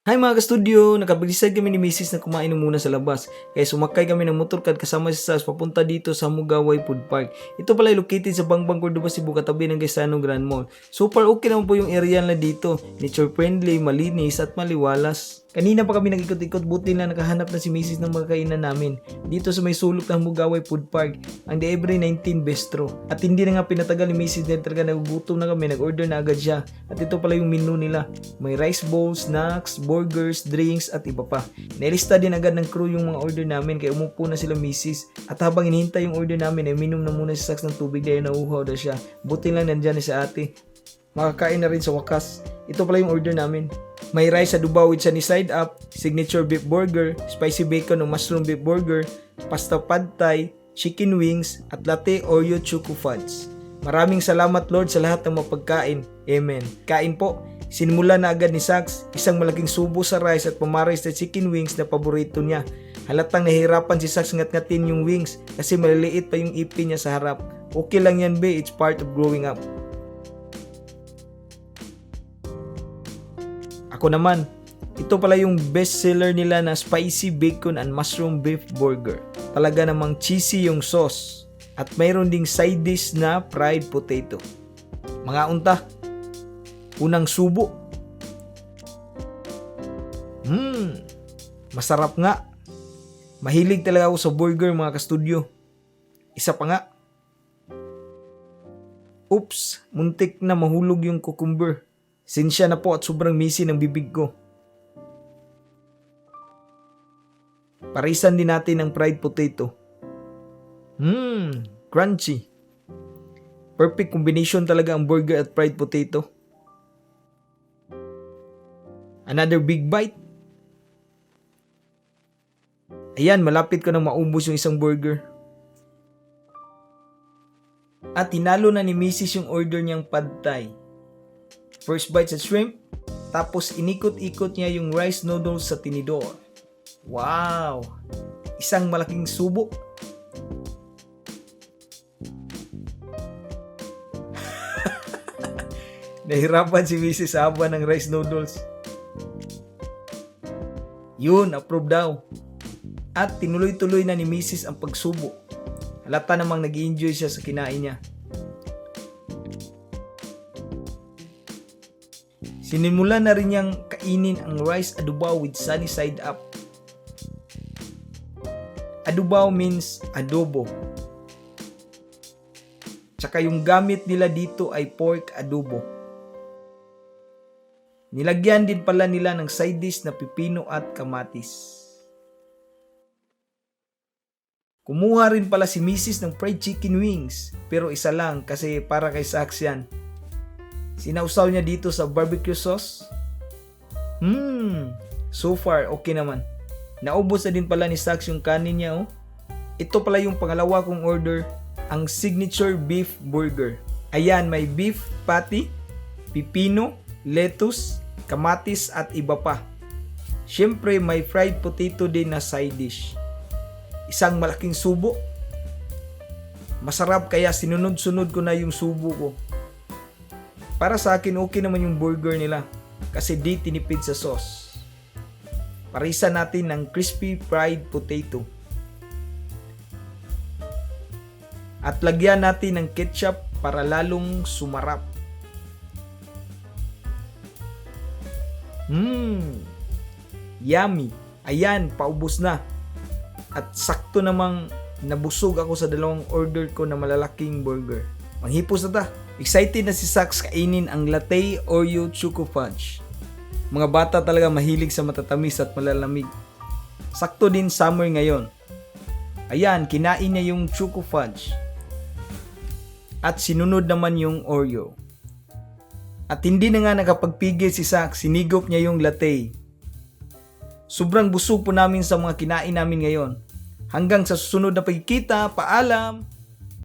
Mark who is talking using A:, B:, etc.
A: Hi mga ka-studio! Nakapag-decide kami ni Mrs. na kumain muna sa labas. Kaya sumakay kami ng motorcad kasama si Sas papunta dito sa Mugaway Food Park. Ito pala ay located sa Bangbang, Cordova, Cebu, katabi ng Gaisano Grand Mall. Super okay naman po yung area na dito. Nature friendly, malinis at maliwalas. Kanina pa kami nag-ikot-ikot, buti na nakahanap na si Mrs. ng mga kainan namin. Dito sa may sulok ng Mugaway Food Park, ang Debre 19 Bistro. At hindi na nga pinatagal ni Mrs. dahil talaga nagugutom na kami, nag-order na agad siya. At ito pala yung menu nila. May rice bowls, snacks, burgers, drinks at iba pa. Nailista din agad ng crew yung mga order namin kaya umupo na sila Mrs. At habang hinihintay yung order namin ay minom na muna si Sax ng tubig dahil nauuhaw na siya. Buti lang nandyan na si ate. Makakain na rin sa wakas. Ito pala yung order namin. May rice adobo with sunny side up, signature beef burger, spicy bacon o mushroom beef burger, pasta pad thai, chicken wings at latte Oreo choco fudge. Maraming salamat Lord sa lahat ng mapagkain. Amen. Kain po. Sinimula na agad ni Sax, isang malaking subo sa rice at pamaray sa chicken wings na paborito niya. Halatang nahihirapan si Sax ngat-ngatin yung wings kasi maliliit pa yung ipin niya sa harap. Okay lang yan be, it's part of growing up. Ako naman, ito pala yung best seller nila na spicy bacon and mushroom beef burger. Talaga namang cheesy yung sauce. At mayroon ding side dish na fried potato. Mga unta, unang subo. Masarap nga. Mahilig talaga ako sa burger mga ka-studio. Isa pa nga. Oops, muntik na mahulog yung cucumber. Sinsya na po at sobrang misi ng bibig ko. Parisan din natin ng fried potato. Crunchy. Perfect combination talaga ang burger at fried potato. Another big bite. Ayan, malapit ko nang maubos yung isang burger. At tinalo na ni Mrs. yung order niyang pad thai. First bite sa shrimp, tapos inikot-ikot niya yung rice noodles sa tinidor. Wow! Isang malaking subo. Nahirapan si Mrs. sa haba ng rice noodles. Yun, approve daw. At tinuloy-tuloy na ni Mrs. ang pagsubo. Halata namang nag-enjoy siya sa kinain niya. Sinimula na rin niyang kainin ang rice adobo with sunny side up. Adobo means adobo. Tsaka yung gamit nila dito ay pork adobo. Nilagyan din pala nila ng side dish na pipino at kamatis. Kumuha rin pala si Mrs. ng fried chicken wings, pero isa lang kasi para kay Sax yan. Sinausaw niya dito sa barbecue sauce. So far okay naman. Naubos na din pala ni Sax yung kanin niya oh. Ito pala yung pangalawa kong order, ang signature beef burger. Ayan, may beef patty, pipino, lettuce, kamatis at iba pa. Syempre may fried potato din na side dish. Isang malaking subo. Masarap kaya sinunod-sunod ko na yung subo ko. Para sa akin okay naman yung burger nila kasi di tinipid sa sauce. Parisan natin ng crispy fried potato. At lagyan natin ng ketchup para lalong sumarap. Yummy. Ayan, paubos na. At sakto namang nabusog ako sa dalawang order ko na malalaking burger. Manghipos na ta. Excited na si Sax kainin ang latte Oreo choco fudge. Mga bata talaga mahilig sa matatamis at malalamig. Sakto din summer ngayon. Ayan, kinain niya yung choco fudge. At sinunod naman yung Oreo. At hindi na nga nakapagpigil si Sax, sinigop niya yung latte. Sobrang busog po namin sa mga kinain namin ngayon. Hanggang sa susunod na pagkikita, paalam!